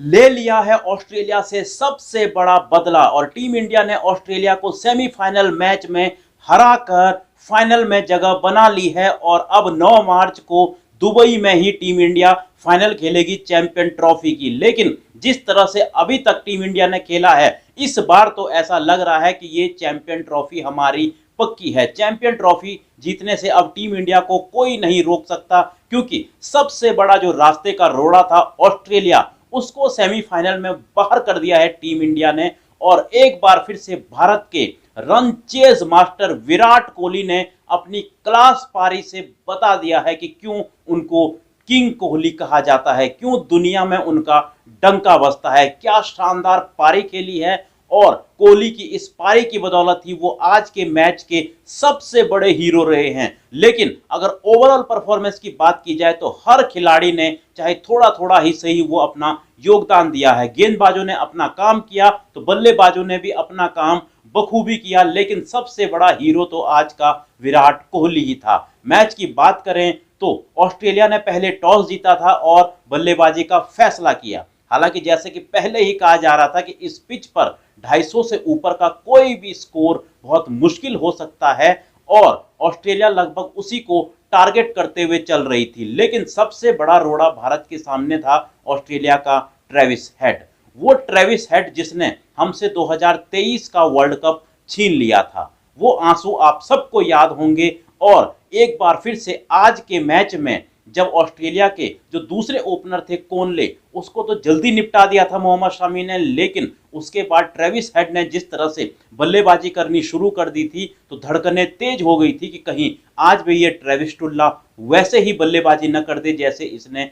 ले लिया है ऑस्ट्रेलिया से सबसे बड़ा बदला और टीम इंडिया ने ऑस्ट्रेलिया को सेमीफाइनल मैच में हराकर फाइनल में जगह बना ली है और अब 9 मार्च को दुबई में ही टीम इंडिया फाइनल खेलेगी चैंपियन ट्रॉफी की। लेकिन जिस तरह से अभी तक टीम इंडिया ने खेला है, इस बार तो ऐसा लग रहा है कि ये चैंपियन ट्रॉफी हमारी पक्की है। चैंपियन ट्रॉफी जीतने से अब टीम इंडिया को कोई नहीं रोक सकता, क्योंकि सबसे बड़ा जो रास्ते का रोड़ा था ऑस्ट्रेलिया, उसको सेमीफाइनल में बाहर कर दिया है टीम इंडिया ने। और एक बार फिर से भारत के run chase master Virat Kohli ने अपनी क्लास पारी से बता दिया है कि क्यों उनको किंग कोहली कहा जाता है, क्यों दुनिया में उनका डंका बजता है। क्या शानदार पारी खेली है और कोहली की इस पारी की बदौलत ही वो आज के मैच के सबसे बड़े हीरो रहे हैं। लेकिन अगर ओवरऑल परफॉर्मेंस की बात की जाए तो हर खिलाड़ी ने चाहे थोड़ा थोड़ा ही सही वो अपना योगदान दिया है। गेंदबाजों ने अपना काम किया तो बल्लेबाजों ने भी अपना काम बखूबी किया, लेकिन सबसे बड़ा हीरो तो आज का विराट कोहली ही था। मैच की बात करें तो ऑस्ट्रेलिया ने पहले टॉस जीता था और बल्लेबाजी का फैसला किया। हालांकि जैसे कि पहले ही कहा जा रहा था कि इस पिच पर 250 से ऊपर का कोई भी स्कोर बहुत मुश्किल हो सकता है और ऑस्ट्रेलिया लगभग उसी को टारगेट करते हुए चल रही थी। लेकिन सबसे बड़ा रोड़ा भारत के सामने था ऑस्ट्रेलिया का ट्रेविस हेड। वो ट्रेविस हेड जिसने हमसे 2023 का वर्ल्ड कप छीन लिया था। वो आंसू आप सबको याद होंगे। और एक बार फिर से आज के मैच में जब ऑस्ट्रेलिया के जो दूसरे ओपनर थे कोनले, उसको तो जल्दी निपटा दिया था मोहम्मद शमी ने, लेकिन उसके बाद ट्रेविस हेड ने जिस तरह से बल्लेबाजी करनी शुरू कर दी थी तो धड़कनें तेज हो गई थी कि कहीं आज भी ये ट्रेविस टुल्ला वैसे ही बल्लेबाजी न कर दे जैसे इसने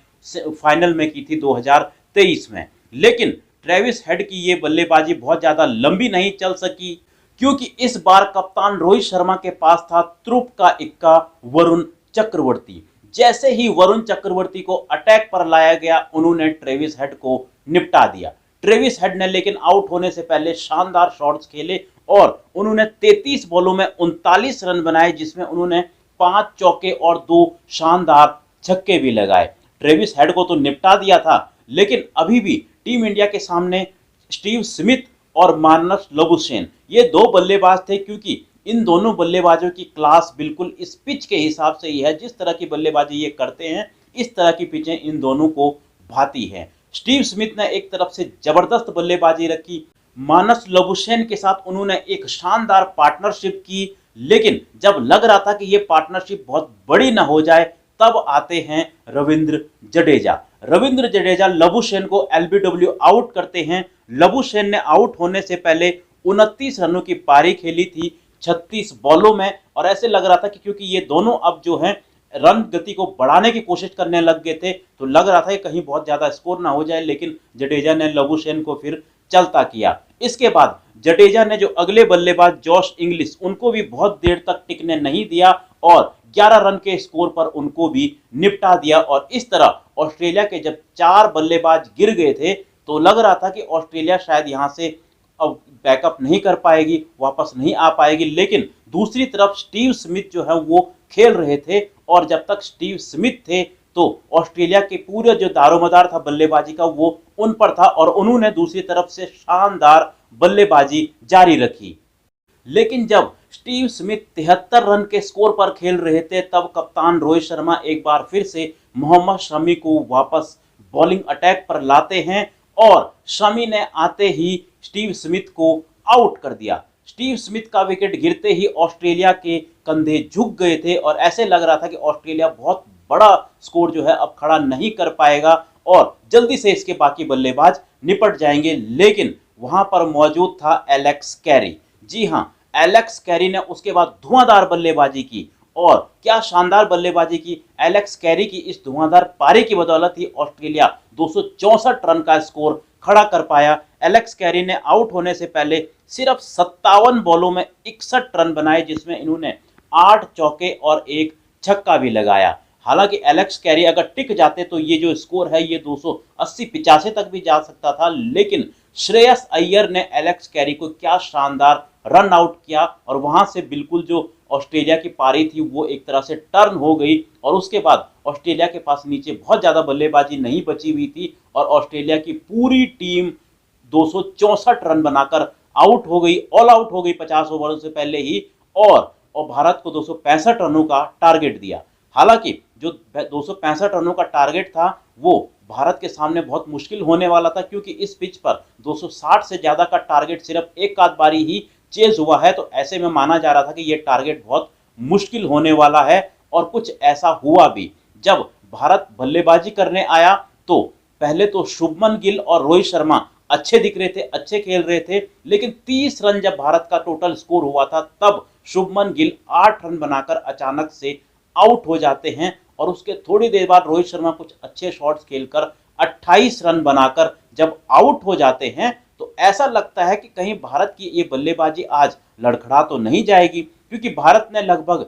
फाइनल में की थी 2023 में। लेकिन ट्रेविस हेड की ये बल्लेबाजी बहुत ज्यादा लंबी नहीं चल सकी, क्योंकि इस बार कप्तान रोहित शर्मा के पास था त्रुप का इक्का वरुण चक्रवर्ती। जैसे ही वरुण चक्रवर्ती को अटैक पर लाया गया, उन्होंने ट्रेविस हेड को निपटा दिया। ट्रेविस हेड ने लेकिन आउट होने से पहले शानदार शॉट्स खेले और उन्होंने 33 बॉलों में 39 रन बनाए, जिसमें उन्होंने 5 चौके और 2 शानदार छक्के भी लगाए। ट्रेविस हेड को तो निपटा दिया था, लेकिन अभी भी टीम इंडिया के सामने स्टीव स्मिथ और मानस लबुशेन ये 2 बल्लेबाज थे, क्योंकि इन दोनों बल्लेबाजों की क्लास बिल्कुल इस पिच के हिसाब से ही है। जिस तरह की बल्लेबाजी ये करते हैं, इस तरह की पिचें इन दोनों को भाती हैं। स्टीव स्मिथ ने एक तरफ से जबरदस्त बल्लेबाजी रखी, मानस लबुशेन के साथ उन्होंने एक शानदार पार्टनरशिप की, लेकिन जब लग रहा था कि ये पार्टनरशिप बहुत बड़ी ना हो जाए, तब आते हैं रविंद्र जडेजा। रविंद्र जडेजा लबुशेन को एलबीडब्ल्यू आउट करते हैं। लबुशेन ने आउट होने से पहले 29 रनों की पारी खेली थी 36 बॉलों में, और ऐसे लग रहा था कि क्योंकि ये दोनों अब जो हैं रन गति को बढ़ाने की कोशिश करने लग गए थे, तो लग रहा था कि कहीं बहुत ज्यादा स्कोर ना हो जाए, लेकिन जडेजा ने लबुशेन को फिर चलता किया। इसके बाद जडेजा ने जो अगले बल्लेबाज जॉश इंग्लिश, उनको भी बहुत देर तक टिकने नहीं दिया और 11 रन के स्कोर पर उनको भी निपटा दिया। और इस तरह ऑस्ट्रेलिया के जब 4 बल्लेबाज गिर गए थे तो लग रहा था कि ऑस्ट्रेलिया शायद यहां से अब बैकअप नहीं कर पाएगी, वापस नहीं आ पाएगी। लेकिन दूसरी तरफ स्टीव स्मिथ जो है वो खेल रहे थे, और जब तक स्टीव स्मिथ थे तो ऑस्ट्रेलिया के पूरे जो दारोमदार था बल्लेबाजी का वो उन पर था, और उन्होंने दूसरी तरफ से शानदार बल्लेबाजी जारी रखी। लेकिन जब स्टीव स्मिथ 73 रन के स्कोर पर खेल रहे थे, तब कप्तान रोहित शर्मा एक बार फिर से मोहम्मद शमी को वापस बॉलिंग अटैक पर लाते हैं और शमी ने आते ही स्टीव स्मिथ को आउट कर दिया। स्टीव स्मिथ का विकेट गिरते ही ऑस्ट्रेलिया के कंधे झुक गए थे और ऐसे लग रहा था कि ऑस्ट्रेलिया बहुत बड़ा स्कोर जो है अब खड़ा नहीं कर पाएगा और जल्दी से इसके बाकी बल्लेबाज निपट जाएंगे। लेकिन वहां पर मौजूद था एलेक्स कैरी। जी हां, एलेक्स कैरी ने उसके बाद धुआंधार बल्लेबाजी की, और क्या शानदार बल्लेबाजी की। एलेक्स कैरी की इस धुआंधार पारी की बदौलत ही ऑस्ट्रेलिया 264 रन का स्कोर खड़ा कर पाया। एलेक्स कैरी ने आउट होने से पहले सिर्फ 57 बॉलों में 61 रन बनाए, जिसमें इन्होंने 8 चौके और 1 छक्का भी लगाया। हालांकि एलेक्स कैरी अगर टिक जाते तो ये जो स्कोर है ये 280-85 तक भी जा सकता था, लेकिन श्रेयस अय्यर ने एलेक्स कैरी को क्या शानदार रन आउट किया और वहां से बिल्कुल जो ऑस्ट्रेलिया की पारी थी वो एक तरह से टर्न हो गई और उसके बाद ऑस्ट्रेलिया के पास नीचे बहुत ज़्यादा बल्लेबाजी नहीं बची हुई थी और ऑस्ट्रेलिया की पूरी टीम 264 रन बनाकर आउट हो गई, ऑल आउट हो गई 50 ओवरों से पहले ही और भारत को 265 रनों का टारगेट दिया। हालांकि जो 265 रनों का टारगेट था वो भारत के सामने बहुत मुश्किल होने वाला था क्योंकि इस पिच पर 260 से ज़्यादा का टारगेट सिर्फ एक आध बारी ही चेज हुआ है, तो ऐसे में माना जा रहा था कि ये टारगेट बहुत मुश्किल होने वाला है और कुछ ऐसा हुआ भी। जब भारत बल्लेबाजी करने आया तो पहले तो शुभमन गिल और रोहित शर्मा अच्छे दिख रहे थे, अच्छे खेल रहे थे, लेकिन 30 रन जब भारत का टोटल स्कोर हुआ था तब शुभमन गिल 8 रन बनाकर अचानक से आउट हो जाते हैं और उसके थोड़ी देर बाद रोहित शर्मा कुछ अच्छे शॉट्स खेलकर 28 रन बनाकर जब आउट हो जाते हैं तो ऐसा लगता है कि कहीं भारत की ये बल्लेबाजी आज लड़खड़ा तो नहीं जाएगी, क्योंकि भारत ने लगभग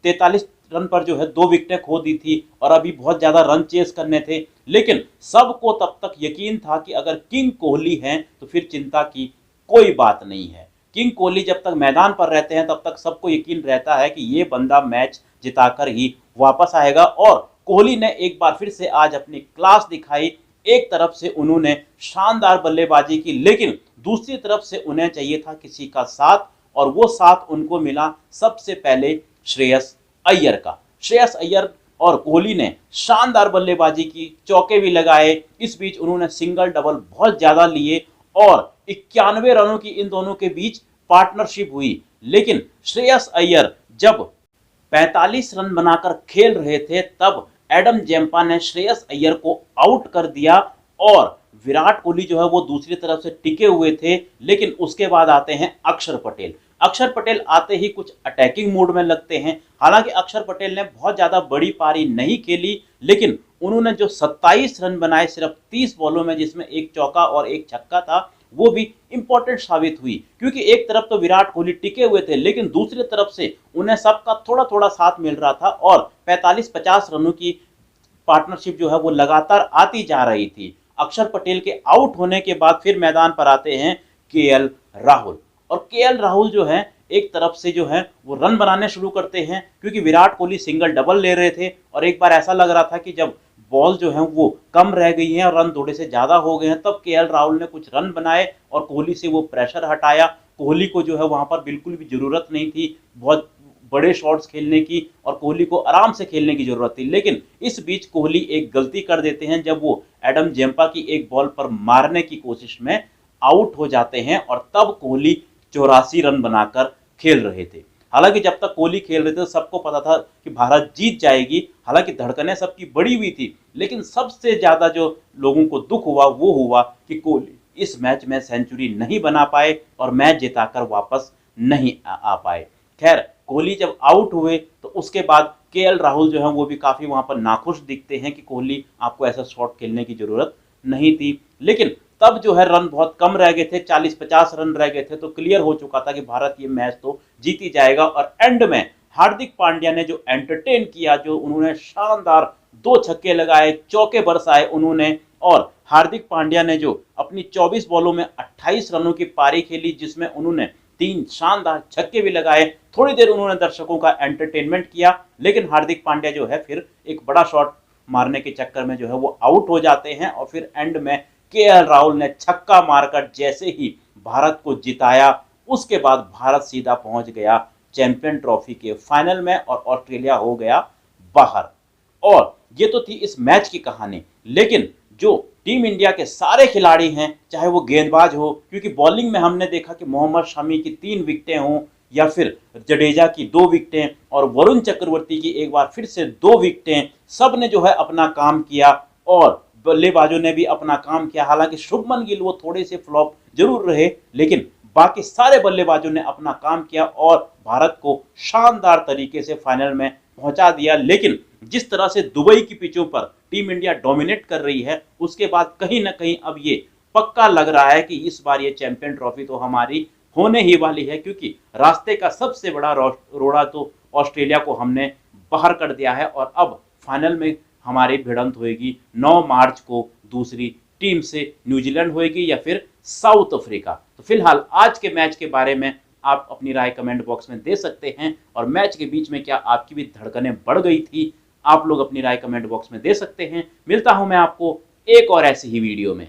43 रन पर जो है 2 विकेटें खो दी थी और अभी बहुत ज्यादा रन चेस करने थे। लेकिन सबको तब तक यकीन था कि अगर किंग कोहली हैं तो फिर चिंता की कोई बात नहीं है। किंग कोहली जब तक मैदान पर रहते हैं तब तक सबको यकीन रहता है कि ये बंदा मैच जिताकर ही वापस आएगा और कोहली ने एक बार फिर से आज अपनी क्लास दिखाई। एक तरफ से उन्होंने शानदार बल्लेबाजी की, लेकिन दूसरी तरफ से उन्हें चाहिए था किसी का साथ और वो साथ उनको मिला सबसे पहले श्रेयस अय्यर का। श्रेयस अय्यर और कोहली ने शानदार बल्लेबाजी की, चौके भी लगाए, इस बीच उन्होंने सिंगल डबल बहुत ज्यादा लिए और 91 रनों की इन दोनों के बीच पार्टनरशिप हुई। लेकिन श्रेयस अय्यर जब 45 रन बनाकर खेल रहे थे तब एडम जेम्पा ने श्रेयस अय्यर को आउट कर दिया और विराट कोहली जो है वो दूसरी तरफ से टिके हुए थे। लेकिन उसके बाद आते हैं अक्षर पटेल। अक्षर पटेल आते ही कुछ अटैकिंग मोड में लगते हैं। हालांकि अक्षर पटेल ने बहुत ज्यादा बड़ी पारी नहीं खेली, लेकिन उन्होंने जो 27 रन बनाए सिर्फ 30 बॉलों में, जिसमें एक चौका और एक छक्का था, वो भी इंपॉर्टेंट साबित हुई क्योंकि एक तरफ तो विराट कोहली टिके हुए थे लेकिन दूसरी तरफ से उन्हें सबका थोड़ा थोड़ा साथ मिल रहा था और 45-50 रनों की पार्टनरशिप जो है वो लगातार आती जा रही थी। अक्षर पटेल के आउट होने के बाद फिर मैदान पर आते हैं केएल राहुल और केएल राहुल जो है एक तरफ से जो है वो रन बनाने शुरू करते हैं क्योंकि विराट कोहली सिंगल डबल ले रहे थे और एक बार ऐसा लग रहा था कि जब बॉल जो है वो कम रह गई हैं और रन थोड़े से ज्यादा हो गए हैं तब केएल राहुल ने कुछ रन बनाए और कोहली से वो प्रेशर हटाया। कोहली को जो है वहां पर बिल्कुल भी जरूरत नहीं थी बहुत बड़े शॉट्स खेलने की और कोहली को आराम से खेलने की जरूरत थी। लेकिन इस बीच कोहली एक गलती कर देते हैं जब वो एडम जेम्पा की एक बॉल पर मारने की कोशिश में आउट हो जाते हैं और तब कोहली 84 रन बनाकर खेल रहे थे। हालांकि जब तक कोहली खेल रहे थे सबको पता था कि भारत जीत जाएगी, हालांकि धड़कनें सबकी बढ़ी हुई थी, लेकिन सबसे ज्यादा जो लोगों को दुख हुआ वो हुआ कि कोहली इस मैच में सेंचुरी नहीं बना पाए और मैच जिताकर वापस नहीं आ पाए। खैर कोहली जब आउट हुए तो उसके बाद केएल राहुल जो है वो भी काफी वहां पर नाखुश दिखते हैं कि कोहली आपको ऐसा शॉट खेलने की जरूरत नहीं थी। लेकिन तब जो है रन बहुत कम रह गए थे, 40-50 रन रह गए थे, तो क्लियर हो चुका था कि भारत ये मैच तो जीत ही जाएगा। और एंड में हार्दिक पांड्या ने जो एंटरटेन किया, जो उन्होंने शानदार 2 छक्के लगाए, चौके बरसाए उन्होंने, और हार्दिक पांड्या ने जो अपनी 24 बॉलों में 28 रनों की पारी खेली जिसमें उन्होंने 3 शानदार छक्के भी लगाए, थोड़ी देर उन्होंने दर्शकों का एंटरटेनमेंट किया। लेकिन हार्दिक पांड्या जो है फिर एक बड़ा शॉट मारने के चक्कर में जो है वो आउट हो जाते हैं और फिर एंड में केएल राहुल ने छक्का मारकर जैसे ही भारत को जिताया उसके बाद भारत सीधा पहुंच गया चैंपियन ट्रॉफी के फाइनल में और ऑस्ट्रेलिया हो गया बाहर। और ये तो थी इस मैच की कहानी, लेकिन जो टीम इंडिया के सारे खिलाड़ी हैं, चाहे वो गेंदबाज हो, क्योंकि बॉलिंग में हमने देखा कि मोहम्मद शमी की 3 विकेटें हों या फिर जडेजा की 2 विकेटें और वरुण चक्रवर्ती की एक बार फिर से 2 विकेटें, सब ने जो है अपना काम किया और बल्लेबाजों ने भी अपना काम किया। हालांकि शुभमन गिल वो थोड़े से फ्लॉप जरूर रहे, लेकिन बाकी सारे बल्लेबाजों ने अपना काम किया और भारत को शानदार तरीके से फाइनल में पहुंचा दिया। लेकिन जिस तरह से दुबई की पिचों पर टीम इंडिया डोमिनेट कर रही है, उसके बाद कहीं ना कहीं अब ये पक्का लग रहा है कि इस बार ये चैंपियन ट्रॉफी तो हमारी होने ही वाली है, क्योंकि रास्ते का सबसे बड़ा रोड़ा तो ऑस्ट्रेलिया को हमने बाहर कर दिया है और अब फाइनल में हमारी भिड़ंत होगी 9 मार्च को दूसरी टीम से, न्यूजीलैंड होगी या फिर साउथ अफ्रीका। तो फिलहाल आज के मैच के बारे में आप अपनी राय कमेंट बॉक्स में दे सकते हैं। और मैच के बीच में क्या आपकी भी धड़कनें बढ़ गई थी? आप लोग अपनी राय कमेंट बॉक्स में दे सकते हैं। मिलता हूं मैं आपको एक और ऐसी ही वीडियो में।